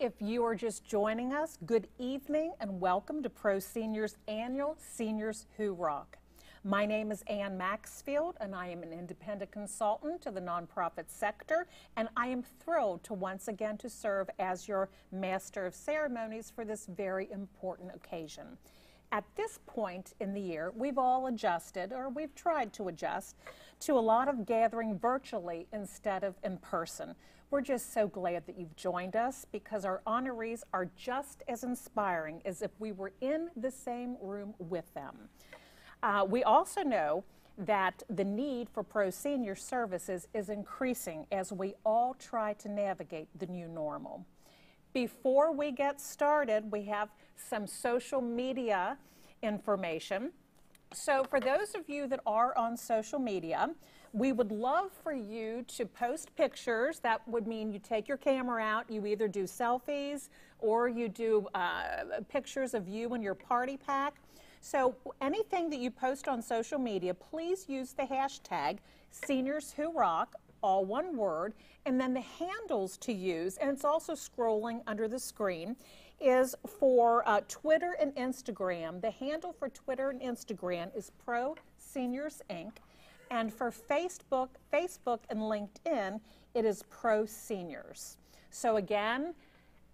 If you are just joining us, good evening and welcome to Pro Seniors Annual Seniors Who Rock. My name is Ann Maxfield and I am an independent consultant to the nonprofit sector, and I am thrilled to once again to serve as your Master of Ceremonies for this very important occasion. At this point in the year, we've all adjusted, or we've tried to adjust, to a lot of gathering virtually instead of in person. We're just so glad that you've joined us because our honorees are just as inspiring as if we were in the same room with them. We also know that the need for pro senior services is increasing as we all try to navigate the new normal. Before we get started, we have some social media information. So for those of you that are on social media, we would love for you to post pictures. That would mean you take your camera out, you either do selfies or you do pictures of you and your party pack. So anything that you post on social media, please use the hashtag SeniorsWhoRock, all one word, and then the handles to use, and it's also scrolling under the screen, is for Twitter and Instagram. The handle for Twitter and Instagram is Pro Seniors Inc. And for Facebook and LinkedIn, it is Pro Seniors. So again,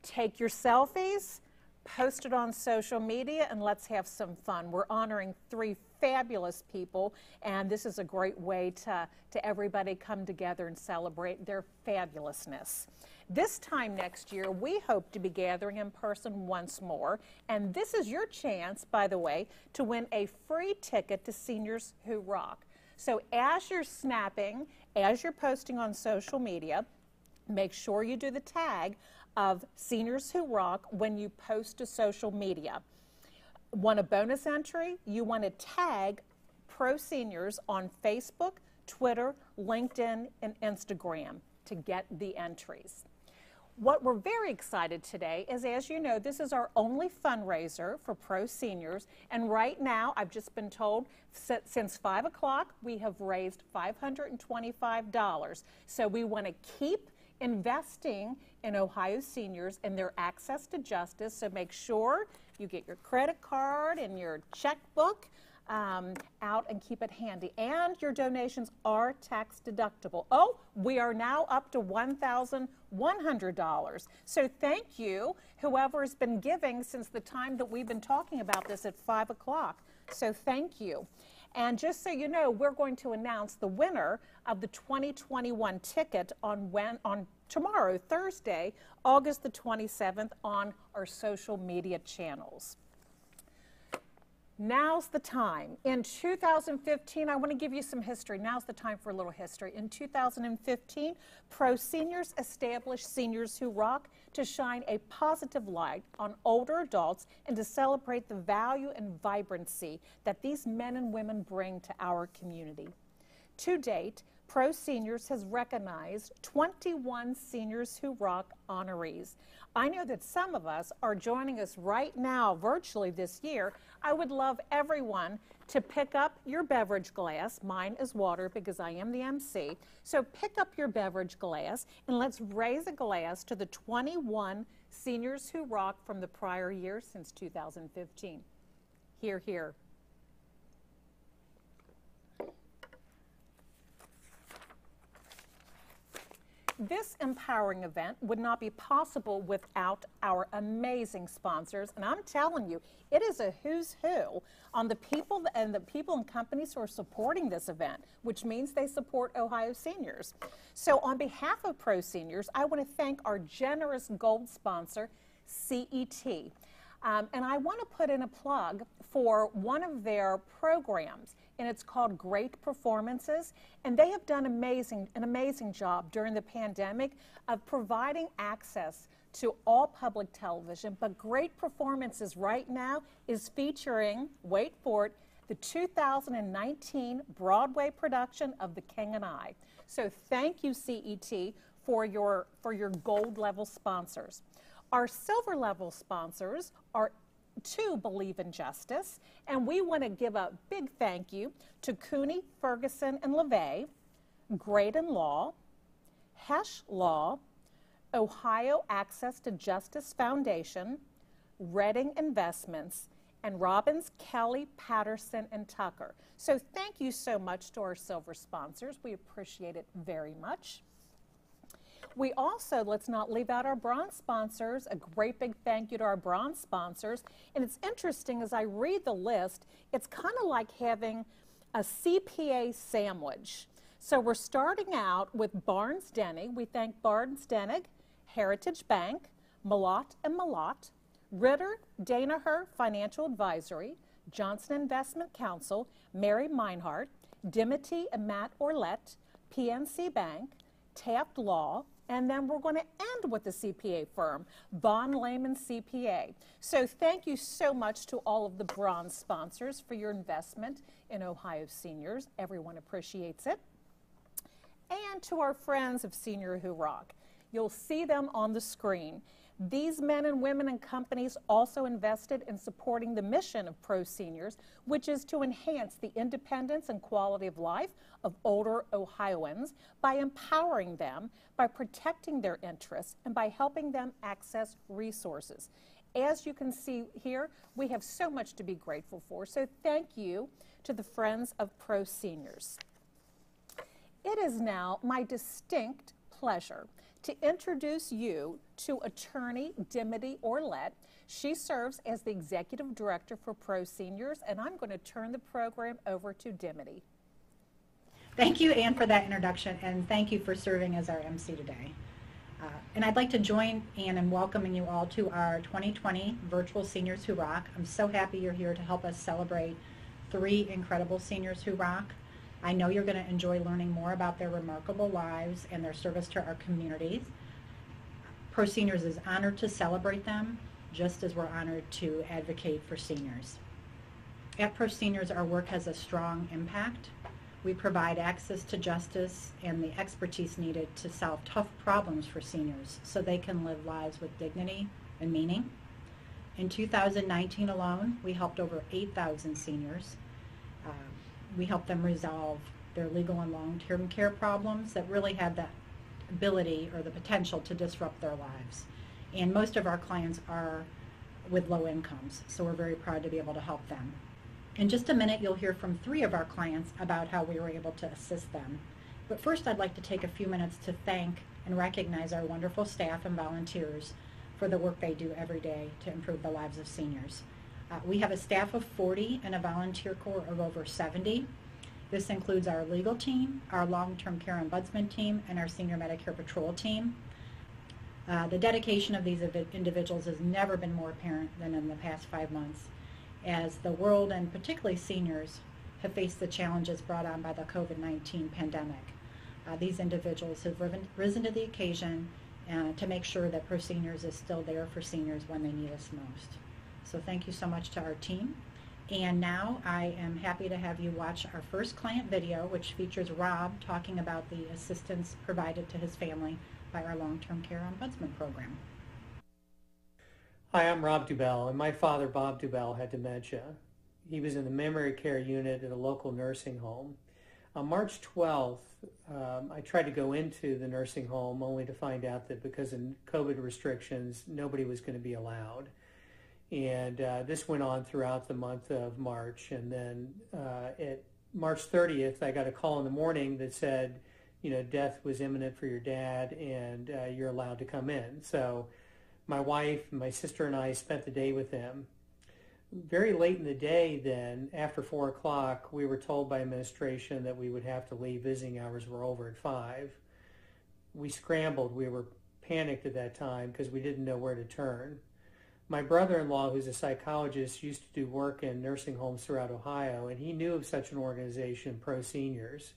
take your selfies, post it on social media, and let's have some fun. We're honoring 3 fabulous people, and this is a great way to everybody come together and celebrate their fabulousness. This time next year, we hope to be gathering in person once more, and this is your chance, by the way, to win a free ticket to Seniors Who Rock. So as you're snapping, as you're posting on social media, make sure you do the tag of Seniors Who Rock when you post to social media. Want a bonus entry? You want to tag Pro Seniors on Facebook, Twitter, LinkedIn, and Instagram to get the entries. What we're very excited today is, as you know, this is our only fundraiser for Pro Seniors, and right now, I've just been told, since 5 o'clock, we have raised $525. So we want to keep investing in Ohio seniors and their access to justice, so make sure you get your credit card and your checkbook out and keep it handy. And your donations are tax deductible. Oh, we are now up to $1,100. So thank you, whoever has been giving since the time that we've been talking about this at 5 o'clock. So thank you. And just so you know, we're going to announce the winner of the 2021 ticket on tomorrow, Thursday, August the 27th, on our social media channels. Now's the time. In 2015, I want to give you some history. Now's the time for a little history. In 2015, Pro Seniors established Seniors Who Rock to shine a positive light on older adults and to celebrate the value and vibrancy that these men and women bring to our community. To date, Pro Seniors has recognized 21 Seniors Who Rock honorees. I know that some of us are joining us right now virtually this year. I would love everyone to pick up your beverage glass. Mine is water because I am the MC. So pick up your beverage glass and let's raise a glass to the 21 Seniors Who Rock from the prior year since 2015. Hear, hear. This empowering event would not be possible without our amazing sponsors, and I'm telling you, it is a who's who on the people and companies who are supporting this event, which means they support Ohio seniors. So on behalf of Pro Seniors, I want to thank our generous gold sponsor, CET. And I want to put in a plug for one of their programs, and it's called Great Performances, and they have done an amazing job during the pandemic of providing access to all public television. But Great Performances right now is featuring, wait for it, the 2019 Broadway production of The King and I. So thank you, CET, for your gold level sponsors. Our silver level sponsors are to Believe in Justice, and we want to give a big thank you to Cooney, Ferguson, and LeVay, Graydon Law, Hesh Law, Ohio Access to Justice Foundation, Reading Investments, and Robbins, Kelly, Patterson, and Tucker. So thank you so much to our silver sponsors. We appreciate it very much. We also, let's not leave out our bronze sponsors. A great big thank you to our bronze sponsors. And it's interesting, as I read the list, it's kind of like having a CPA sandwich. So we're starting out with Barnes Denny. We thank Barnes Denny, Heritage Bank, Malott and Malott, Ritter, Danaher Financial Advisory, Johnson Investment Counsel, Mary Meinhardt, Dimity and Matt Orlett, PNC Bank, Taft Law, and then we're going to end with the CPA firm, Von Lehman CPA. So thank you so much to all of the bronze sponsors for your investment in Ohio seniors. Everyone appreciates it. And to our friends of Senior Who Rock. You'll see them on the screen. These men and women and companies also invested in supporting the mission of Pro Seniors, which is to enhance the independence and quality of life of older Ohioans by empowering them, by protecting their interests, and by helping them access resources. As you can see here, we have so much to be grateful for, so thank you to the Friends of Pro Seniors. It is now my distinct pleasure to introduce you to Attorney Dimity Orlett. She serves as the Executive Director for Pro Seniors, and I'm going to turn the program over to Dimity. Thank you, Ann, for that introduction, and thank you for serving as our MC today. And I'd like to join Ann in welcoming you all to our 2020 Virtual Seniors Who Rock. I'm so happy you're here to help us celebrate 3 incredible seniors who rock. I know you're going to enjoy learning more about their remarkable lives and their service to our communities. Pro Seniors is honored to celebrate them, just as we're honored to advocate for seniors. At Pro Seniors, our work has a strong impact. We provide access to justice and the expertise needed to solve tough problems for seniors so they can live lives with dignity and meaning. In 2019 alone, we helped over 8,000 seniors. We help them resolve their legal and long-term care problems that really have that ability or the potential to disrupt their lives. And most of our clients are with low incomes, so we're very proud to be able to help them. In just a minute, you'll hear from 3 of our clients about how we were able to assist them. But first, I'd like to take a few minutes to thank and recognize our wonderful staff and volunteers for the work they do every day to improve the lives of seniors. We have a staff of 40 and a volunteer corps of over 70. This includes our legal team, our long-term care ombudsman team, and our senior Medicare patrol team. The dedication of these individuals has never been more apparent than in the past 5 months, as the world and particularly seniors have faced the challenges brought on by the COVID-19 pandemic. These individuals have risen to the occasion to make sure that Pro Seniors is still there for seniors when they need us most. So thank you so much to our team. And now I am happy to have you watch our first client video, which features Rob talking about the assistance provided to his family by our long-term care ombudsman program. Hi, I'm Rob Dowell, and my father, Bob Dowell, had dementia. He was in the memory care unit at a local nursing home. On March 12th, I tried to go into the nursing home only to find out that because of COVID restrictions, nobody was going to be allowed. And this went on throughout the month of March. And then at March 30th, I got a call in the morning that said, you know, death was imminent for your dad and you're allowed to come in. So my wife, my sister, and I spent the day with him. Very late in the day then, after 4 o'clock, we were told by administration that we would have to leave. Visiting hours were over at 5. We scrambled. We were panicked at that time because we didn't know where to turn. My brother-in-law, who's a psychologist, used to do work in nursing homes throughout Ohio, and he knew of such an organization, Pro Seniors.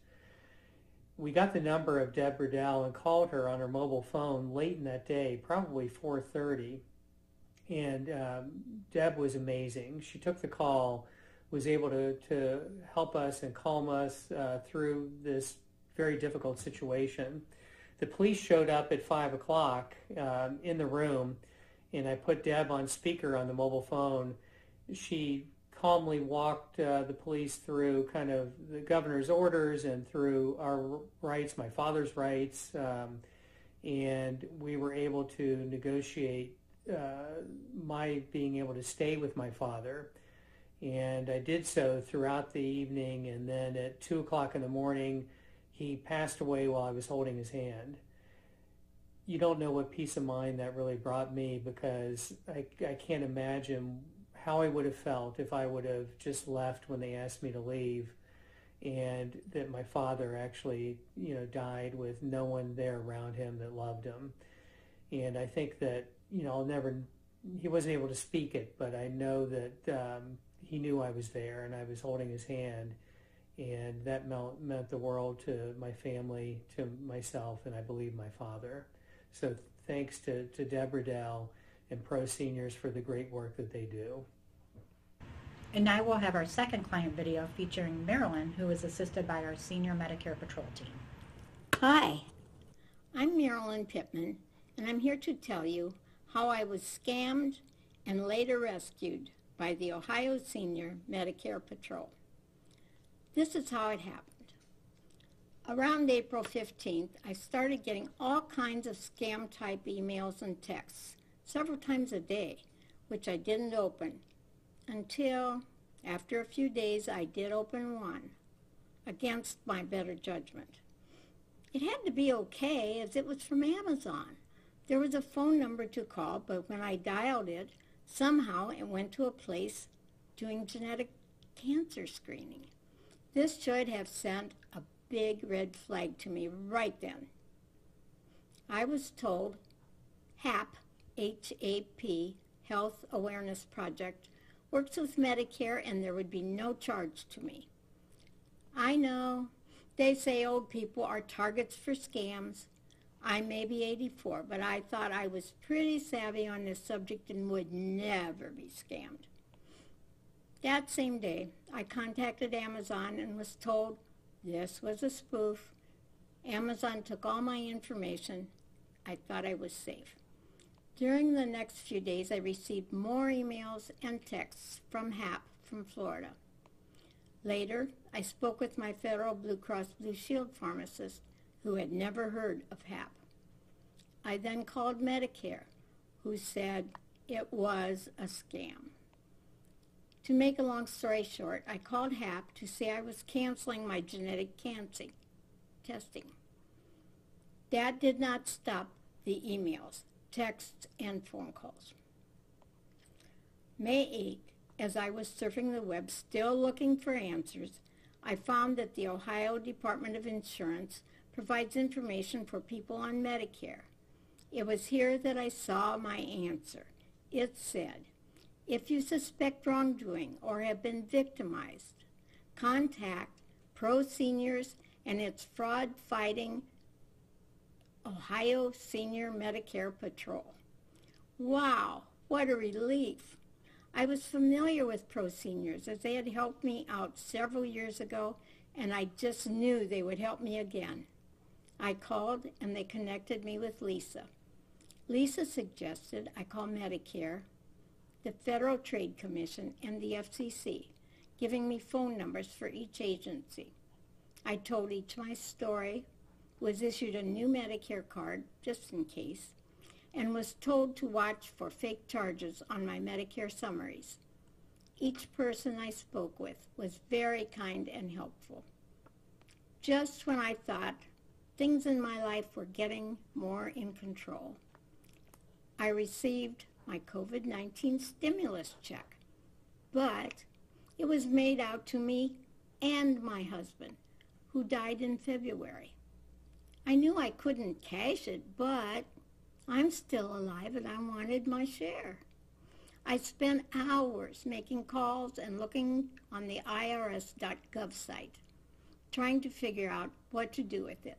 We got the number of Deb Riddell and called her on her mobile phone late in that day, probably 4:30. And Deb was amazing. She took the call, was able to help us and calm us through this very difficult situation. The police showed up at 5 o'clock in the room, and I put Deb on speaker on the mobile phone. She calmly walked the police through kind of the governor's orders and through our rights, my father's rights, and we were able to negotiate my being able to stay with my father. And I did so throughout the evening, and then at 2 o'clock in the morning, he passed away while I was holding his hand. You don't know what peace of mind that really brought me, because I can't imagine how I would have felt if I would have just left when they asked me to leave, and that my father actually, died with no one there around him that loved him. And I think that, he wasn't able to speak it, but I know that he knew I was there and I was holding his hand, and that meant the world to my family, to myself, and I believe my father. So thanks to Deborah Dowell and Pro Seniors for the great work that they do. And now we'll have our second client video featuring Marilyn, who is assisted by our Senior Medicare Patrol team. Hi, I'm Marilyn Pittman, and I'm here to tell you how I was scammed and later rescued by the Ohio Senior Medicare Patrol. This is how it happened. Around April 15th, I started getting all kinds of scam-type emails and texts, several times a day, which I didn't open, until after a few days I did open one, against my better judgment. It had to be okay, as it was from Amazon. There was a phone number to call, but when I dialed it, somehow it went to a place doing genetic cancer screening. This should have sent a big red flag to me right then. I was told HAP, H-A-P, Health Awareness Project, works with Medicare and there would be no charge to me. I know they say old people are targets for scams. I may be 84, but I thought I was pretty savvy on this subject and would never be scammed. That same day, I contacted Amazon and was told this was a spoof. Amazon took all my information. I thought I was safe. During the next few days, I received more emails and texts from HAP from Florida. Later, I spoke with my Federal Blue Cross Blue Shield pharmacist, who had never heard of HAP. I then called Medicare, who said it was a scam. To make a long story short, I called HAP to say I was canceling my genetic cancer testing. That did not stop the emails, texts, and phone calls. May 8th, as I was surfing the web still looking for answers, I found that the Ohio Department of Insurance provides information for people on Medicare. It was here that I saw my answer. It said, if you suspect wrongdoing or have been victimized, contact Pro Seniors and its fraud-fighting Ohio Senior Medicare Patrol. Wow, what a relief. I was familiar with Pro Seniors as they had helped me out several years ago, and I just knew they would help me again. I called and they connected me with Lisa. Lisa suggested I call Medicare, the Federal Trade Commission, and the FCC, giving me phone numbers for each agency. I told each my story, was issued a new Medicare card, just in case, and was told to watch for fake charges on my Medicare summaries. Each person I spoke with was very kind and helpful. Just when I thought things in my life were getting more in control, I received my COVID-19 stimulus check, but it was made out to me and my husband, who died in February. I knew I couldn't cash it, but I'm still alive and I wanted my share. I spent hours making calls and looking on the IRS.gov site, trying to figure out what to do with it.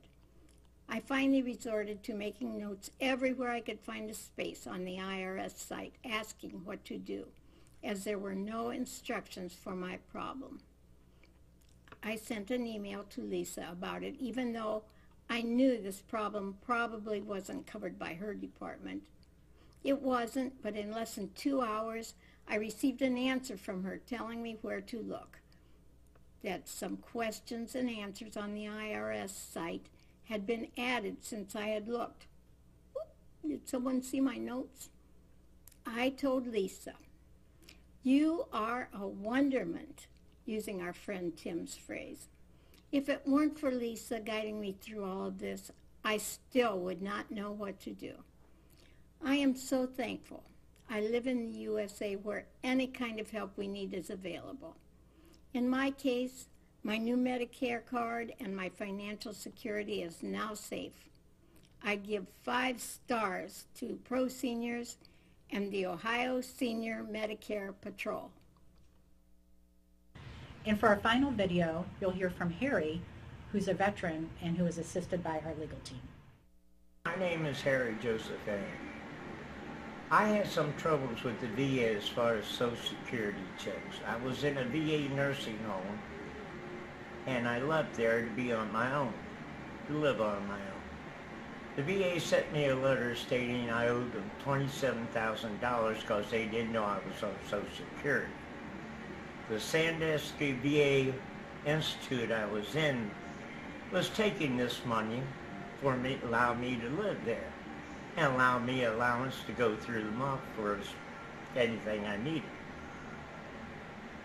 I finally resorted to making notes everywhere I could find a space on the IRS site asking what to do, as there were no instructions for my problem. I sent an email to Lisa about it, even though I knew this problem probably wasn't covered by her department. It wasn't, but in less than 2 hours, I received an answer from her telling me where to look. That some questions and answers on the IRS site had been added since I had looked. Did someone see my notes? I told Lisa, "You are a wonderment," using our friend Tim's phrase. If it weren't for Lisa guiding me through all of this, I still would not know what to do. I am so thankful. I live in the USA where any kind of help we need is available. In my case, my new Medicare card and my financial security is now safe. I give 5 stars to Pro Seniors and the Ohio Senior Medicare Patrol. And for our final video, you'll hear from Harry, who's a veteran and who is assisted by our legal team. My name is Harry Joseph A. I had some troubles with the VA as far as Social Security checks. I was in a VA nursing home, and I left there to be on my own, to live on my own. The VA sent me a letter stating I owed them $27,000 because they didn't know I was on Social Security. The Sandusky VA Institute I was in was taking this money for me, allow me to live there, and allow me allowance to go through the month for anything I needed.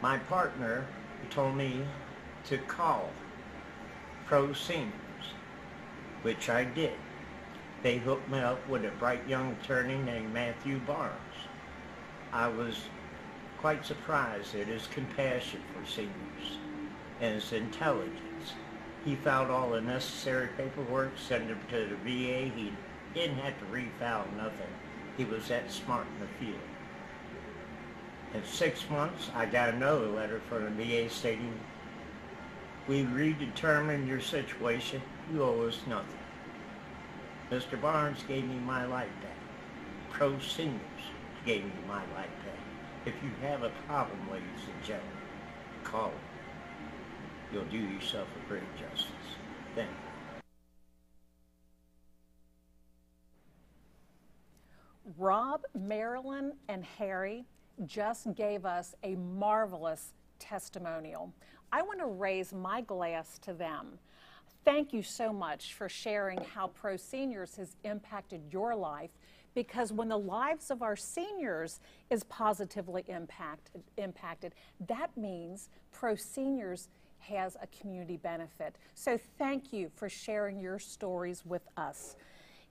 My partner told me to call Pro Seniors, which I did. They hooked me up with a bright young attorney named Matthew Barnes. I was quite surprised at his compassion for seniors and his intelligence. He filed all the necessary paperwork, sent it to the VA. He didn't have to refile nothing. He was that smart in the field. In 6 months, I got another letter from the VA stating, "We redetermined your situation. You owe us nothing." Mr. Barnes gave me my life back. Pro Seniors gave me my life back. If you have a problem, ladies and gentlemen, call them. You'll do yourself a great justice. Thank you. Rob, Marilyn, and Harry just gave us a marvelous testimonial. I want to raise my glass to them. Thank you so much for sharing how Pro Seniors has impacted your life, because when the lives of our seniors is positively impacted, that means Pro Seniors has a community benefit. So thank you for sharing your stories with us.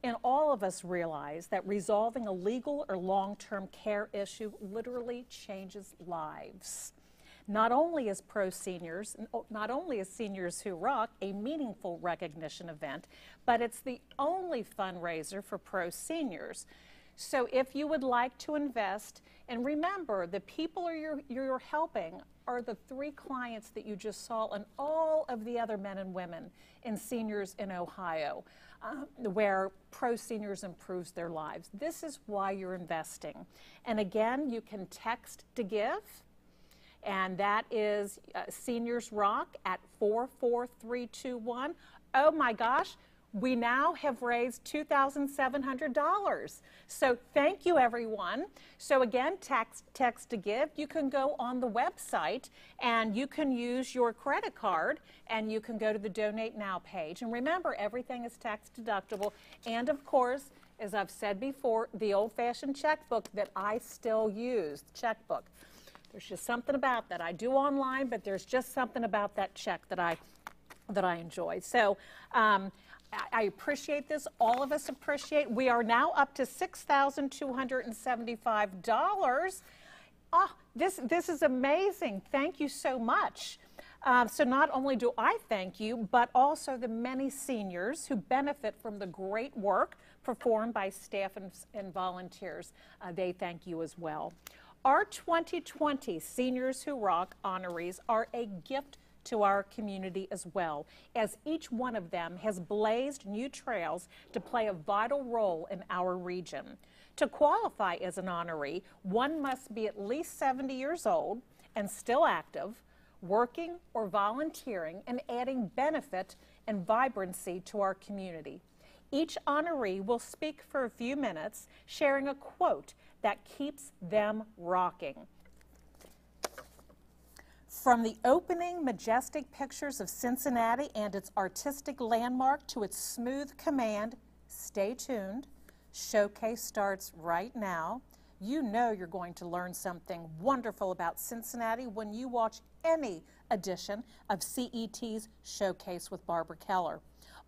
And all of us realize that resolving a legal or long-term care issue literally changes lives. Not only is Seniors Who Rock a meaningful recognition event, but it's the only fundraiser for Pro Seniors. So if you would like to invest, and remember, the people you're helping are the 3 clients that you just saw and all of the other men and women in seniors in Ohio, where Pro Seniors improves their lives. This is why you're investing. And again, you can text to give, and that is Seniors Rock at 44321. Oh my gosh, we now have raised $2,700. So thank you, everyone. So again, text to give. You can go on the website and you can use your credit card and you can go to the Donate Now page. And remember, everything is tax deductible. And of course, as I've said before, the old-fashioned checkbook that I still use, the checkbook. There's just something about that. I do online, but there's just something about that check that I enjoy. So I appreciate this. All of us appreciate. We are now up to $6,275. Oh, this is amazing. Thank you so much. So not only do I thank you, but also the many seniors who benefit from the great work performed by staff and volunteers. They thank you as well. Our 2020 Seniors Who Rock honorees are a gift to our community as well, as each one of them has blazed new trails to play a vital role in our region. To qualify as an honoree, one must be at least 70 years old and still active, working or volunteering and adding benefit and vibrancy to our community. Each honoree will speak for a few minutes, sharing a quote that keeps them rocking. From the opening majestic pictures of Cincinnati and its artistic landmark to its smooth command, stay tuned, Showcase starts right now. You know you're going to learn something wonderful about Cincinnati when you watch any edition of CET's Showcase with Barbara Kellar.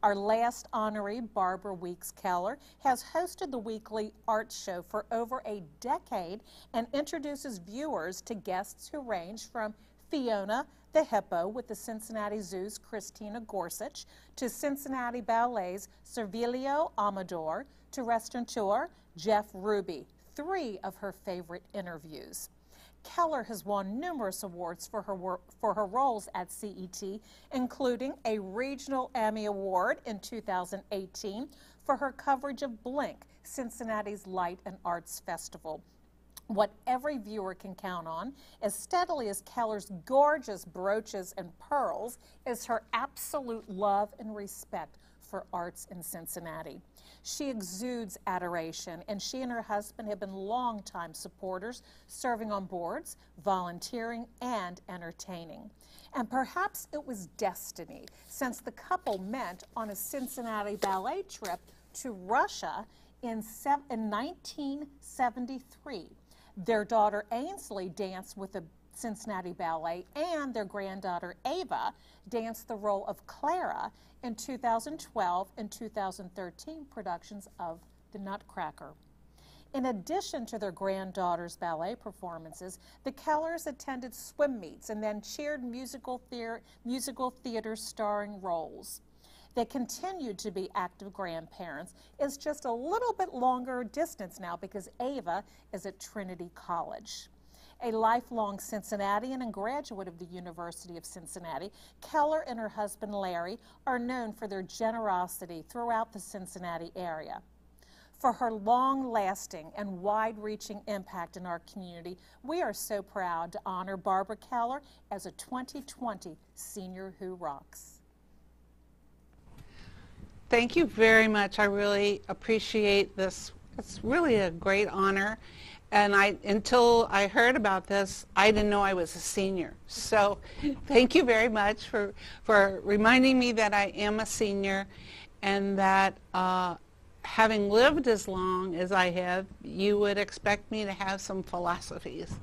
Our last honoree, Barbara Weeks Kellar, has hosted the weekly art show for over a decade and introduces viewers to guests who range from Fiona the Hippo with the Cincinnati Zoo's Christina Gorsuch to Cincinnati Ballet's Servilio Amador to restaurateur Jeff Ruby, 3 of her favorite interviews. Kellar has won numerous awards for her roles at CET, including a Regional Emmy Award in 2018 for her coverage of Blink, Cincinnati's Light and Arts Festival. What every viewer can count on, as steadily as Kellar's gorgeous brooches and pearls, is her absolute love and respect for arts in Cincinnati. She exudes adoration, and she and her husband have been longtime supporters, serving on boards, volunteering, and entertaining. And perhaps it was destiny, since the couple met on a Cincinnati ballet trip to Russia in 1973. Their daughter Ainsley danced with the Cincinnati Ballet, and their granddaughter Ava danced the role of Clara in 2012 and 2013 productions of The Nutcracker. In addition to their granddaughter's ballet performances, the Kellars attended swim meets and then cheered musical theater starring roles. They continued to be active grandparents. It's just a little bit longer distance now because Ava is at Trinity College. A lifelong Cincinnatian and graduate of the University of Cincinnati, Kellar and her husband Larry are known for their generosity throughout the Cincinnati area. For her long-lasting and wide-reaching impact in our community, we are so proud to honor Barbara Kellar as a 2020 Senior Who Rocks. Thank you very much. I really appreciate this. It's really a great honor. And until I heard about this, I didn't know I was a senior. So thank you very much for reminding me that I am a senior, and that having lived as long as I have, you would expect me to have some philosophies.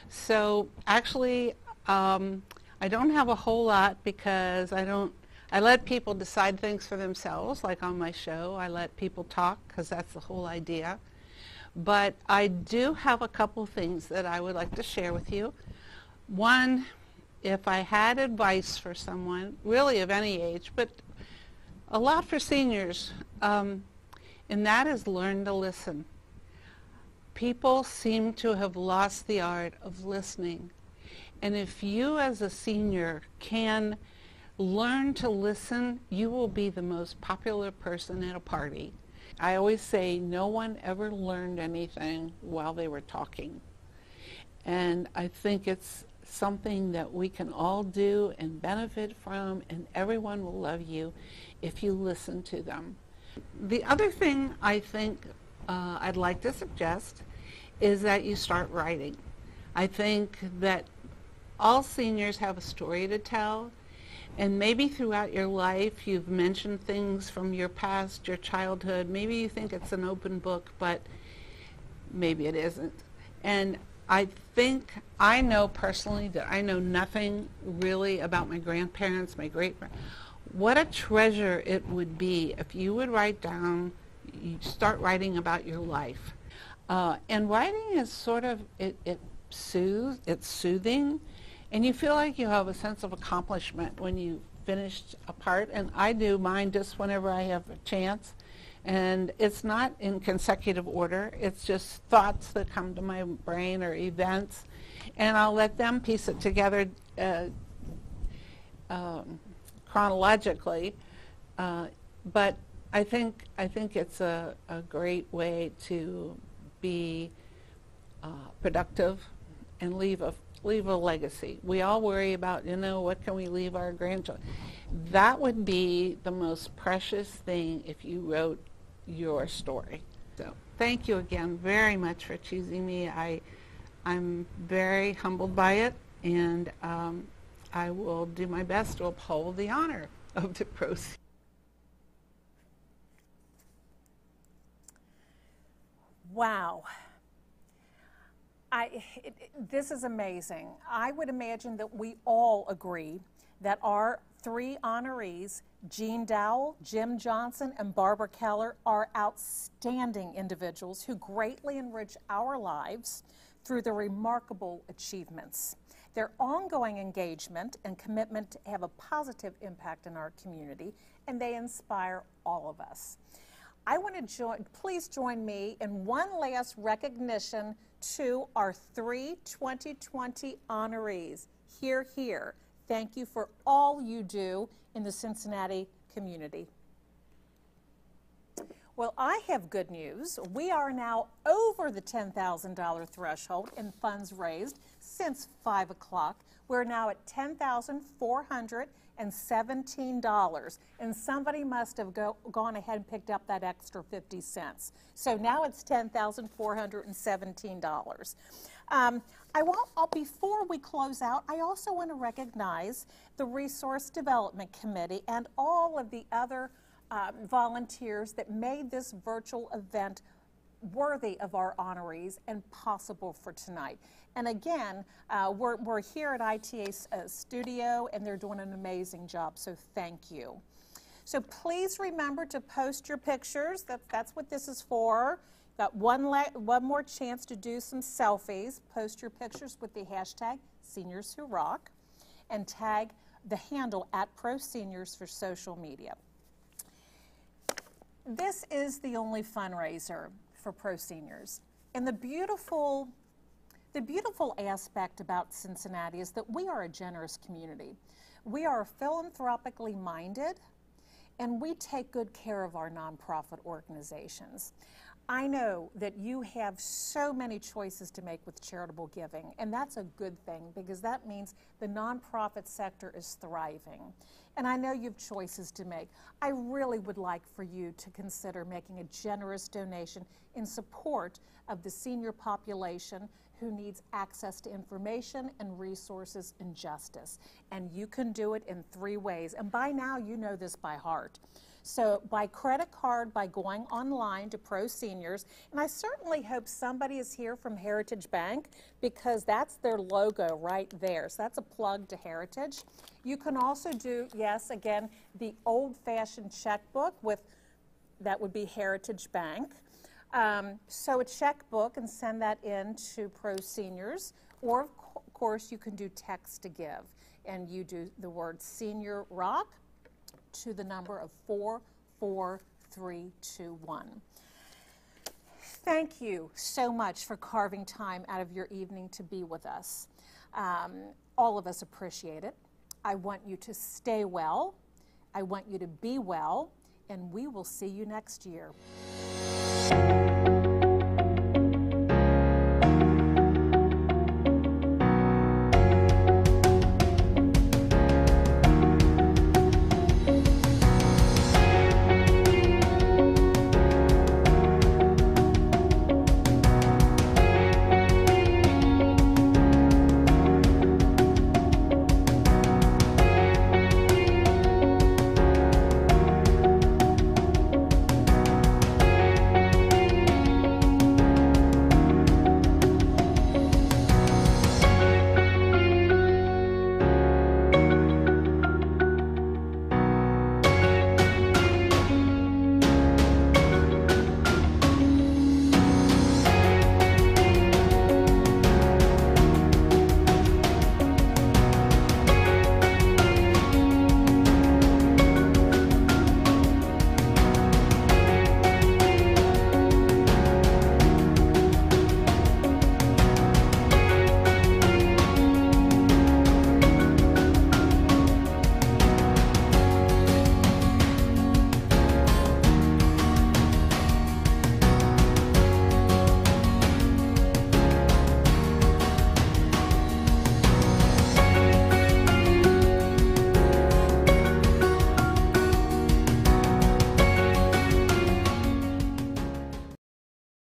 So actually, I don't have a whole lot because I let people decide things for themselves, like on my show. I let people talk because that's the whole idea. But I do have a couple things that I would like to share with you. One, if I had advice for someone, really of any age, but a lot for seniors, and that is learn to listen. People seem to have lost the art of listening. And if you as a senior can learn to listen, you will be the most popular person at a party. I always say no one ever learned anything while they were talking. And I think it's something that we can all do and benefit from, and everyone will love you if you listen to them. The other thing I think I'd like to suggest is that you start writing. I think that all seniors have a story to tell. And maybe throughout your life you've mentioned things from your past, your childhood. Maybe you think it's an open book, but maybe it isn't. And I think I know personally that I know nothing really about my grandparents, my great-grandparents. What a treasure it would be if you would write down, you start writing about your life. And writing is sort of, it's soothing. And you feel like you have a sense of accomplishment when you finished a part, and I do mine just whenever I have a chance. And it's not in consecutive order. It's just thoughts that come to my brain or events, and I'll let them piece it together chronologically. But I think it's a great way to be productive and leave a legacy. We all worry about, what can we leave our grandchildren? That would be the most precious thing if you wrote your story. So thank you again very much for choosing me. I'm very humbled by it, and I will do my best to uphold the honor of the proceeds. Wow. This is amazing. I would imagine that we all agree that our 3 honorees, Jean Dowell, Jim Johnson, and Barbara Kellar, are outstanding individuals who greatly enrich our lives through their remarkable achievements. Their ongoing engagement and commitment to have a positive impact in our community, and they inspire all of us. I want to please join me in one last recognition to our 3 2020 honorees. Hear, hear. Thank you for all you do in the Cincinnati community. Well, I have good news. We are now over the $10,000 threshold in funds raised since 5 o'clock. We're now at $10,417, and somebody must have gone ahead and picked up that extra 50 cents. So now it's $10,417. Before we close out, I also want to recognize the Resource Development Committee and all of the other volunteers that made this virtual event worthy of our honorees and possible for tonight. And again, we're here at ITA's studio, and they're doing an amazing job, so thank you. So please remember to post your pictures. That's what this is for. Got one more chance to do some selfies. Post your pictures with the hashtag #SeniorsWhoRock and tag the handle @ProSeniors for social media. This is the only fundraiser for Pro Seniors. And the beautiful aspect about Cincinnati is that we are a generous community. We are philanthropically minded, and we take good care of our nonprofit organizations. I know that you have so many choices to make with charitable giving, and that's a good thing because that means the nonprofit sector is thriving. And I know you have choices to make. I really would like for you to consider making a generous donation in support of the senior population who needs access to information and resources and justice. And you can do it in 3 ways. And by now, you know this by heart. So by credit card, by going online to Pro Seniors, and I certainly hope somebody is here from Heritage Bank because that's their logo right there. So that's a plug to Heritage. You can also do, yes, again, the old-fashioned checkbook that would be Heritage Bank. So a checkbook and send that in to Pro Seniors, or of course you can do text to give, and you do the word Senior Rock to the number of 44321. Thank you so much for carving time out of your evening to be with us. All of us appreciate it. I want you to stay well. I want you to be well, and we will see you next year.